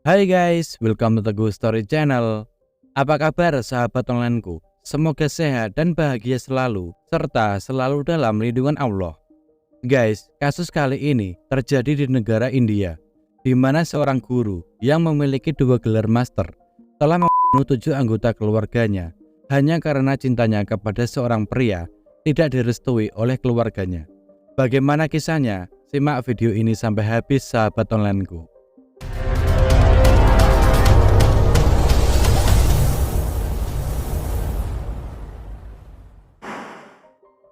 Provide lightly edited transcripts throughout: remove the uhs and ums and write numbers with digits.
Hai guys, welcome to Teguh Story Channel. Apa kabar sahabat onlineku? Semoga sehat dan bahagia selalu, serta selalu dalam lindungan Allah. Guys, kasus kali ini terjadi di negara India, di mana seorang guru yang memiliki 2 gelar master telah membunuh 7 anggota keluarganya hanya karena cintanya kepada seorang pria tidak direstui oleh keluarganya. Bagaimana kisahnya? Simak video ini sampai habis sahabat onlineku.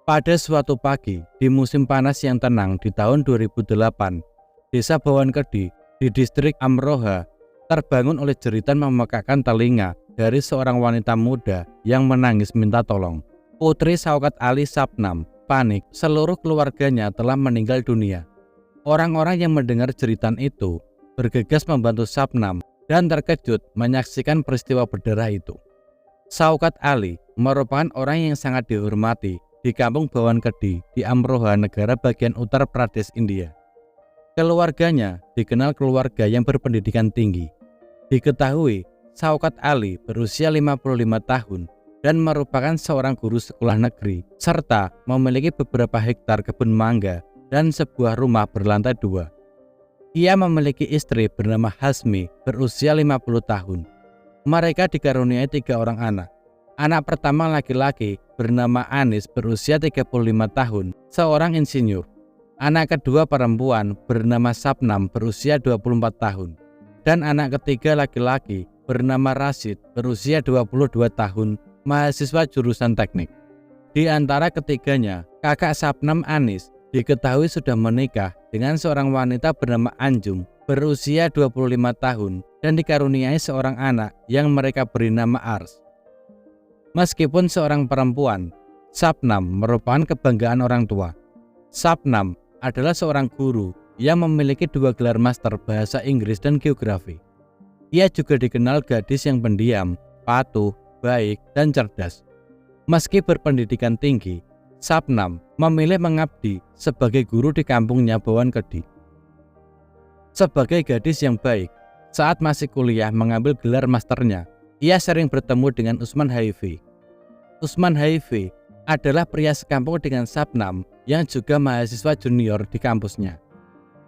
Pada suatu pagi di musim panas yang tenang di tahun 2008, desa Bhawankedhi di distrik Amroha terbangun oleh jeritan memekakkan telinga dari seorang wanita muda yang menangis minta tolong. Putri Shaukat Ali Sabnam panik, seluruh keluarganya telah meninggal dunia. Orang-orang yang mendengar jeritan itu bergegas membantu Sabnam dan terkejut menyaksikan peristiwa berdarah itu. Shaukat Ali merupakan orang yang sangat dihormati di kampung Bhawankedhi di Amroha, negara bagian Uttar Pradesh, India. Keluarganya dikenal keluarga yang berpendidikan tinggi. Diketahui Shaukat Ali berusia 55 tahun dan merupakan seorang guru sekolah negeri serta memiliki beberapa hektar kebun mangga dan sebuah rumah berlantai 2. Ia memiliki istri bernama Hasmi berusia 50 tahun. Mereka dikaruniai 3 orang anak. Anak pertama laki-laki bernama Anis berusia 35 tahun, seorang insinyur. Anak kedua perempuan bernama Sabnam berusia 24 tahun. Dan anak ketiga laki-laki bernama Rashid berusia 22 tahun, mahasiswa jurusan teknik. Di antara ketiganya, kakak Sabnam, Anis, diketahui sudah menikah dengan seorang wanita bernama Anjum berusia 25 tahun dan dikaruniai seorang anak yang mereka beri nama Ars. Meskipun seorang perempuan, Sabnam merupakan kebanggaan orang tua. Sabnam adalah seorang guru yang memiliki 2 gelar master bahasa Inggris dan geografi. Ia juga dikenal gadis yang pendiam, patuh, baik, dan cerdas. Meski berpendidikan tinggi, Sabnam memilih mengabdi sebagai guru di kampungnya Bhawankedhi. Sebagai gadis yang baik, saat masih kuliah mengambil gelar masternya, ia sering bertemu dengan Usman Haifi. Usman Haifi adalah pria sekampung dengan Sabnam yang juga mahasiswa junior di kampusnya.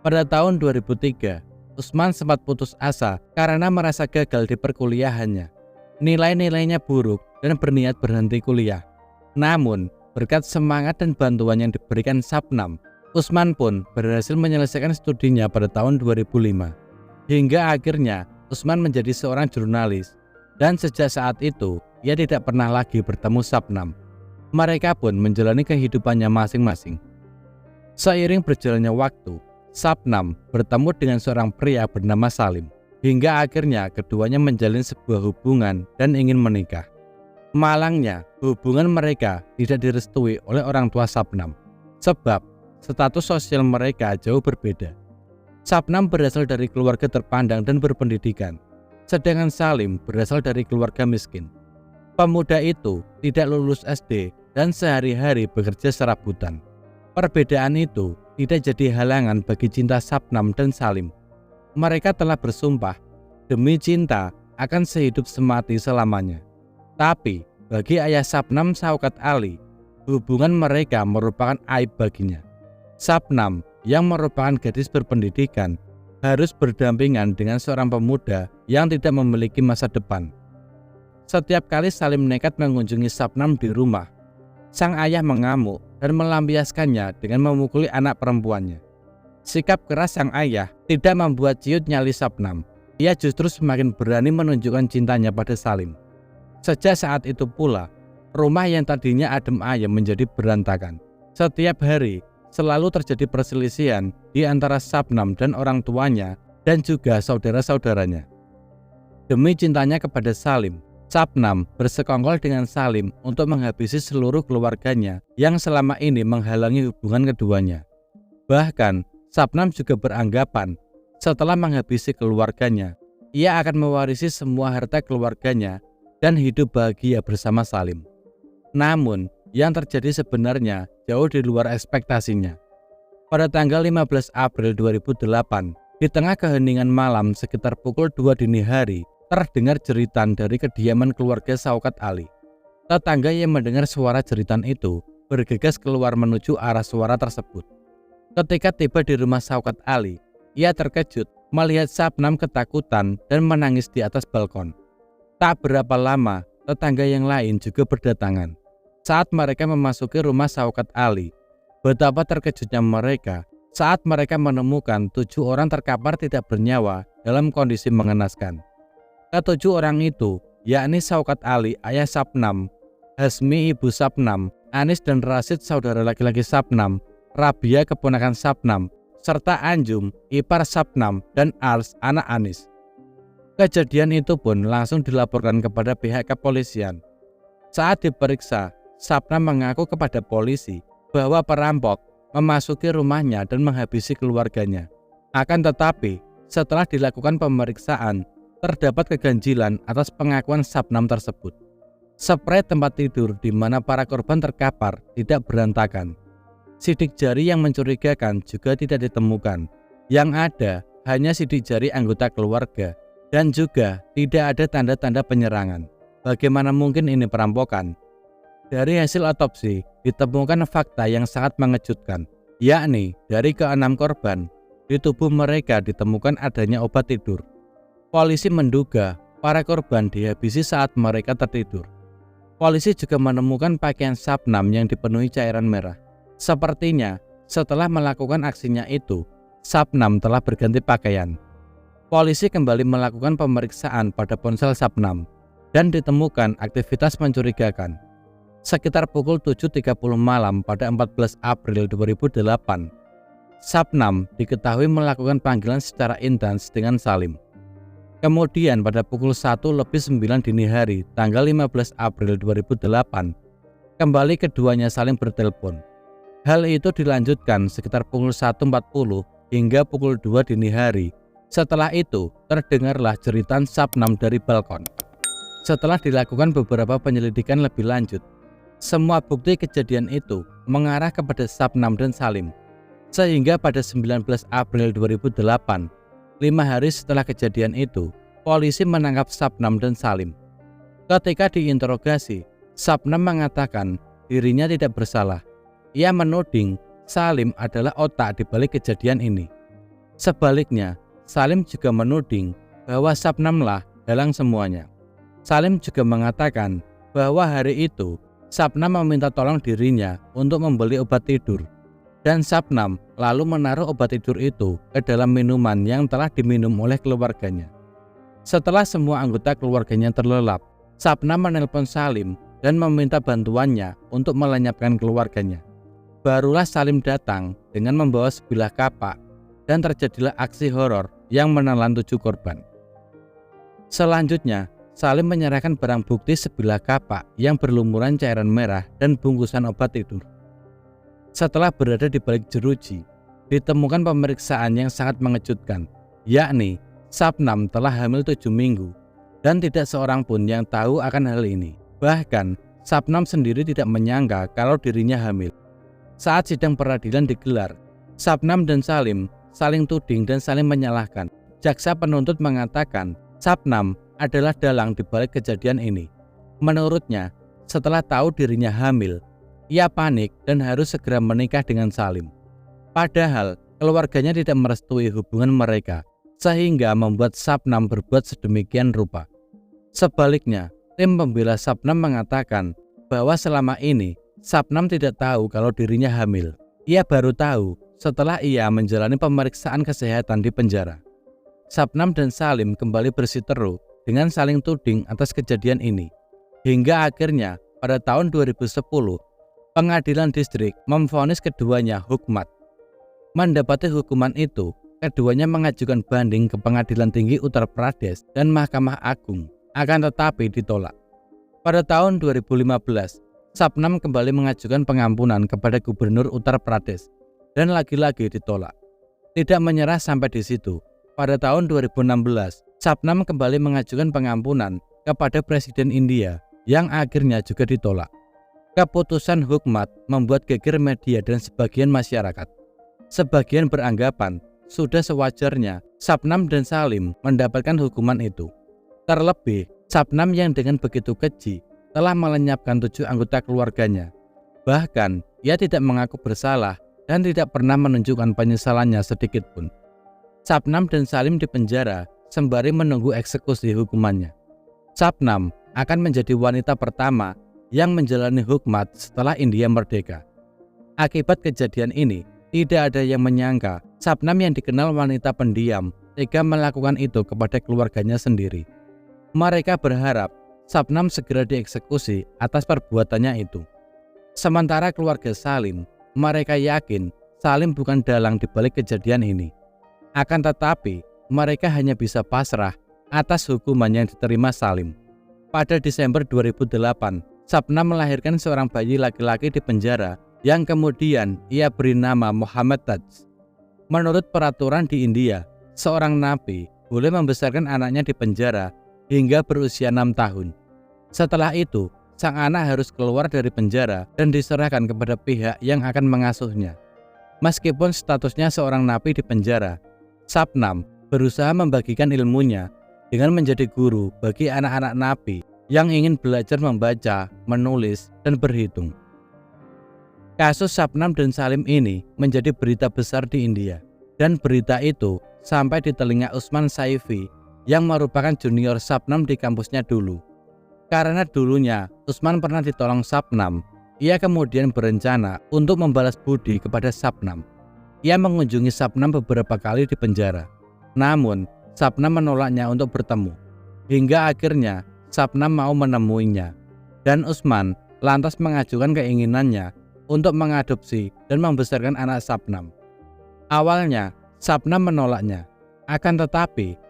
Pada tahun 2003, Usman sempat putus asa karena merasa gagal di perkuliahannya. Nilai-nilainya buruk dan berniat berhenti kuliah. Namun, berkat semangat dan bantuan yang diberikan Sabnam, Usman pun berhasil menyelesaikan studinya pada tahun 2005. Hingga akhirnya Usman menjadi seorang jurnalis. Dan sejak saat itu, ia tidak pernah lagi bertemu Sabnam. Mereka pun menjalani kehidupannya masing-masing. Seiring berjalannya waktu, Sabnam bertemu dengan seorang pria bernama Salim. Hingga akhirnya keduanya menjalin sebuah hubungan dan ingin menikah. Malangnya, hubungan mereka tidak direstui oleh orang tua Sabnam. Sebab, status sosial mereka jauh berbeda. Sabnam berasal dari keluarga terpandang dan berpendidikan. Sedangkan Salim berasal dari keluarga miskin. Pemuda itu tidak lulus SD dan sehari-hari bekerja serabutan. Perbedaan itu tidak jadi halangan bagi cinta Sabnam dan Salim. Mereka telah bersumpah demi cinta akan sehidup semati selamanya. Tapi bagi ayah Sabnam, Shaukat Ali, hubungan mereka merupakan aib baginya. Sabnam yang merupakan gadis berpendidikan harus berdampingan dengan seorang pemuda yang tidak memiliki masa depan. Setiap kali Salim nekat mengunjungi Sabnam di rumah, sang ayah mengamuk dan melampiaskannya dengan memukuli anak perempuannya. Sikap keras sang ayah tidak membuat ciut nyali Sabnam. Ia justru semakin berani menunjukkan cintanya pada Salim. Sejak saat itu pula, rumah yang tadinya adem ayem menjadi berantakan. Setiap hari selalu terjadi perselisihan di antara Sabnam dan orang tuanya dan juga saudara-saudaranya. Demi cintanya kepada Salim, Sabnam bersekongkol dengan Salim untuk menghabisi seluruh keluarganya yang selama ini menghalangi hubungan keduanya. Bahkan, Sabnam juga beranggapan setelah menghabisi keluarganya, ia akan mewarisi semua harta keluarganya dan hidup bahagia bersama Salim. Namun, yang terjadi sebenarnya jauh di luar ekspektasinya. Pada tanggal 15 April 2008, Di tengah keheningan malam sekitar pukul 2 dini hari, terdengar jeritan dari kediaman keluarga Syaukat Ali. Tetangga yang mendengar suara jeritan itu bergegas keluar menuju arah suara tersebut. Ketika tiba di rumah Syaukat Ali, ia terkejut melihat Sapnam ketakutan dan menangis di atas balkon. Tak berapa lama, tetangga yang lain juga berdatangan. Saat mereka memasuki rumah Syaukat Ali, betapa terkejutnya mereka saat mereka menemukan 7 orang terkapar tidak bernyawa dalam kondisi mengenaskan. Ketujuh orang itu, yakni Syaukat Ali, ayah Sapnam, Hasmi, ibu Sapnam, Anis dan Rasid, saudara laki-laki Sapnam, Rabia, keponakan Sapnam, serta Anjum, ipar Sapnam, dan Ars, anak Anis. Kejadian itu pun langsung dilaporkan kepada pihak kepolisian. Saat diperiksa, Sapnam mengaku kepada polisi bahwa perampok memasuki rumahnya dan menghabisi keluarganya. Akan tetapi, setelah dilakukan pemeriksaan, terdapat keganjilan atas pengakuan Sapnam tersebut. Spray tempat tidur di mana para korban terkapar tidak berantakan. Sidik jari yang mencurigakan juga tidak ditemukan. Yang ada hanya sidik jari anggota keluarga dan juga tidak ada tanda-tanda penyerangan. Bagaimana mungkin ini perampokan? Dari hasil otopsi ditemukan fakta yang sangat mengejutkan, yakni dari ke-6 korban, di tubuh mereka ditemukan adanya obat tidur. Polisi menduga para korban dihabisi saat mereka tertidur. Polisi juga menemukan pakaian Sapnam yang dipenuhi cairan merah. Sepertinya setelah melakukan aksinya itu, Sapnam telah berganti pakaian. Polisi kembali melakukan pemeriksaan pada ponsel Sapnam dan ditemukan aktivitas mencurigakan. Sekitar pukul 7.30 malam pada 14 April 2008, Sapnam diketahui melakukan panggilan secara intens dengan Salim. Kemudian pada pukul 1:09 dini hari tanggal 15 April 2008, kembali keduanya saling bertelepon. Hal itu dilanjutkan sekitar pukul 1:40 hingga pukul 2 dini hari. Setelah itu terdengarlah jeritan Sapnam dari balkon. Setelah dilakukan beberapa penyelidikan lebih lanjut, semua bukti kejadian itu mengarah kepada Sapnam dan Salim. Sehingga pada 19 April 2008, 5 hari setelah kejadian itu, polisi menangkap Sapnam dan Salim. Ketika diinterogasi, Sapnam mengatakan dirinya tidak bersalah. Ia menuding Salim adalah otak di balik kejadian ini. Sebaliknya, Salim juga menuding bahwa Sapnamlah dalang semuanya. Salim juga mengatakan bahwa hari itu Sapnam meminta tolong dirinya untuk membeli obat tidur. Dan Sapnam lalu menaruh obat tidur itu ke dalam minuman yang telah diminum oleh keluarganya. Setelah semua anggota keluarganya terlelap, Sapnam menelpon Salim dan meminta bantuannya untuk melenyapkan keluarganya. Barulah Salim datang dengan membawa sebilah kapak dan terjadilah aksi horor yang menelan 7 korban. Selanjutnya, Salim menyerahkan barang bukti sebilah kapak yang berlumuran cairan merah dan bungkusan obat tidur. Setelah berada di balik jeruji, ditemukan pemeriksaan yang sangat mengejutkan, yakni Sapnam telah hamil 7 minggu dan tidak seorang pun yang tahu akan hal ini. Bahkan Sapnam sendiri tidak menyangka kalau dirinya hamil. Saat sidang peradilan digelar, Sapnam dan Salim saling tuding dan saling menyalahkan. Jaksa penuntut mengatakan Sapnam adalah dalang di balik kejadian ini. Menurutnya, setelah tahu dirinya hamil, ia panik dan harus segera menikah dengan Salim. Padahal keluarganya tidak merestui hubungan mereka, sehingga membuat Sapnam berbuat sedemikian rupa. Sebaliknya, tim pembela Sapnam mengatakan bahwa selama ini Sapnam tidak tahu kalau dirinya hamil. Ia baru tahu setelah ia menjalani pemeriksaan kesehatan di penjara. Sapnam dan Salim kembali bersiteru dengan saling tuding atas kejadian ini. Hingga akhirnya pada tahun 2010, Pengadilan Distrik memvonis keduanya hukmat. Mendapati hukuman itu, keduanya mengajukan banding ke Pengadilan Tinggi Uttar Pradesh dan Mahkamah Agung, akan tetapi ditolak. Pada tahun 2015, Sapnam kembali mengajukan pengampunan kepada Gubernur Uttar Pradesh dan lagi-lagi ditolak. Tidak menyerah sampai di situ, pada tahun 2016, Sapnam kembali mengajukan pengampunan kepada Presiden India yang akhirnya juga ditolak. Keputusan hukmat membuat geger media dan sebagian masyarakat. Sebagian beranggapan sudah sewajarnya Sabnam dan Salim mendapatkan hukuman itu. Terlebih, Sabnam yang dengan begitu keji telah melenyapkan 7 anggota keluarganya. Bahkan, ia tidak mengaku bersalah dan tidak pernah menunjukkan penyesalannya sedikit pun. Sabnam dan Salim dipenjara sembari menunggu eksekusi hukumannya. Sabnam akan menjadi wanita pertama yang menjalani hukmat setelah India merdeka. Akibat kejadian ini, tidak ada yang menyangka Sabnam yang dikenal wanita pendiam tega melakukan itu kepada keluarganya sendiri. Mereka berharap Sabnam segera dieksekusi atas perbuatannya itu. Sementara keluarga Salim, mereka yakin Salim bukan dalang di balik kejadian ini. Akan tetapi, mereka hanya bisa pasrah atas hukuman yang diterima Salim. Pada Desember 2008, Sabnam melahirkan seorang bayi laki-laki di penjara yang kemudian ia beri nama Muhammad Taj. Menurut peraturan di India, seorang napi boleh membesarkan anaknya di penjara hingga berusia 6 tahun. Setelah itu, sang anak harus keluar dari penjara dan diserahkan kepada pihak yang akan mengasuhnya. Meskipun statusnya seorang napi di penjara, Sabnam berusaha membagikan ilmunya dengan menjadi guru bagi anak-anak napi yang ingin belajar membaca, menulis, dan berhitung. Kasus Sabnam dan Salim ini menjadi berita besar di India, dan berita itu sampai di telinga Usman Saifi yang merupakan junior Sabnam di kampusnya dulu. Karena dulunya Usman pernah ditolong Sabnam, ia kemudian berencana untuk membalas budi kepada Sabnam. Ia mengunjungi Sabnam beberapa kali di penjara, namun Sabnam menolaknya untuk bertemu. Hingga akhirnya Sabnam mau menemuinya, dan Usman lantas mengajukan keinginannya untuk mengadopsi dan membesarkan anak Sabnam. Awalnya, Sabnam menolaknya. Akan tetapi,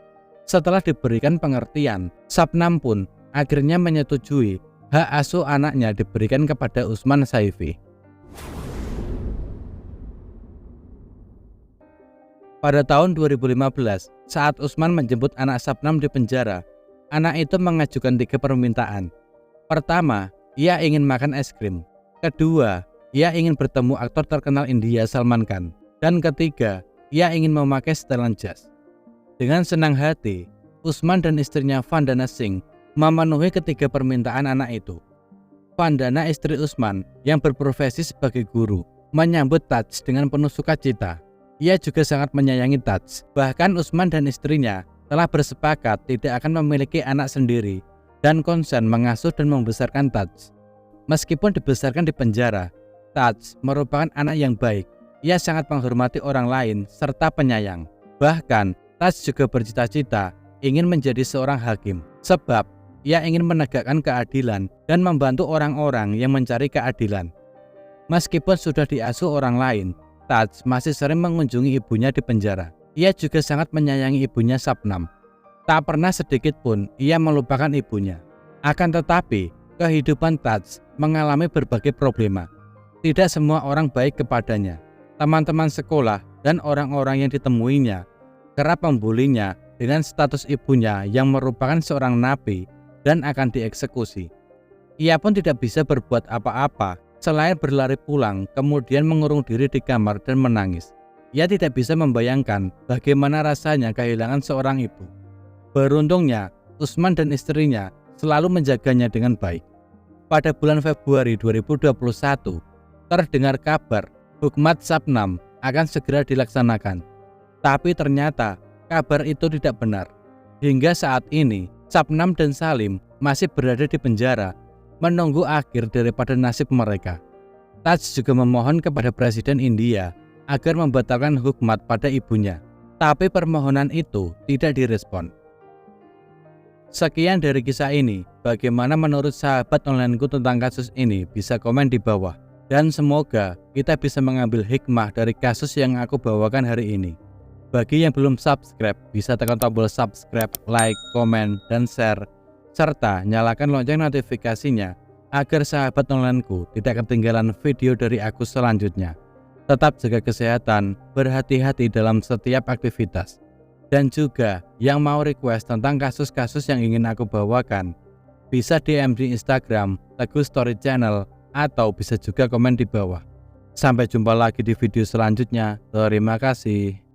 setelah diberikan pengertian, Sabnam pun akhirnya menyetujui hak asuh anaknya diberikan kepada Usman Saifi. Pada tahun 2015, saat Usman menjemput anak Sabnam di penjara, anak itu mengajukan 3 permintaan. Pertama, ia ingin makan es krim. Kedua, ia ingin bertemu aktor terkenal India Salman Khan. Dan ketiga, ia ingin memakai setelan jas. Dengan senang hati, Usman dan istrinya Vandana Singh memenuhi ketiga permintaan anak itu. Vandana, istri Usman yang berprofesi sebagai guru, menyambut Taj dengan penuh sukacita. Ia juga sangat menyayangi Taj. Bahkan Usman dan istrinya telah bersepakat tidak akan memiliki anak sendiri dan konsen mengasuh dan membesarkan Taj. Meskipun dibesarkan di penjara, Taj merupakan anak yang baik. Ia sangat menghormati orang lain serta penyayang. Bahkan, Taj juga bercita-cita ingin menjadi seorang hakim, sebab ia ingin menegakkan keadilan dan membantu orang-orang yang mencari keadilan. Meskipun sudah diasuh orang lain, Taj masih sering mengunjungi ibunya di penjara. Ia juga sangat menyayangi ibunya Sabnam. Tak pernah sedikit pun ia melupakan ibunya. Akan tetapi, kehidupan Taj mengalami berbagai problema. Tidak semua orang baik kepadanya. Teman-teman sekolah dan orang-orang yang ditemuinya kerap membulinya dengan status ibunya yang merupakan seorang napi dan akan dieksekusi. Ia pun tidak bisa berbuat apa-apa selain berlari pulang kemudian mengurung diri di kamar dan menangis. Ia tidak bisa membayangkan bagaimana rasanya kehilangan seorang ibu. Beruntungnya, Usman dan istrinya selalu menjaganya dengan baik. Pada bulan Februari 2021, terdengar kabar hukmat Sabnam akan segera dilaksanakan. Tapi ternyata kabar itu tidak benar. Hingga saat ini, Sabnam dan Salim masih berada di penjara, menunggu akhir daripada nasib mereka. Taj juga memohon kepada Presiden India agar membatalkan hukmat pada ibunya. Tapi permohonan itu tidak direspon. Sekian dari kisah ini. Bagaimana menurut sahabat onlineku tentang kasus ini? Bisa komen di bawah. Dan semoga kita bisa mengambil hikmah dari kasus yang aku bawakan hari ini. Bagi yang belum subscribe, bisa tekan tombol subscribe, like, komen, dan share. Serta nyalakan lonceng notifikasinya agar sahabat onlineku tidak ketinggalan video dari aku selanjutnya. Tetap jaga kesehatan, berhati-hati dalam setiap aktivitas. Dan juga yang mau request tentang kasus-kasus yang ingin aku bawakan, bisa DM di Instagram, Teguh Story Channel, atau bisa juga komen di bawah. Sampai jumpa lagi di video selanjutnya. Terima kasih.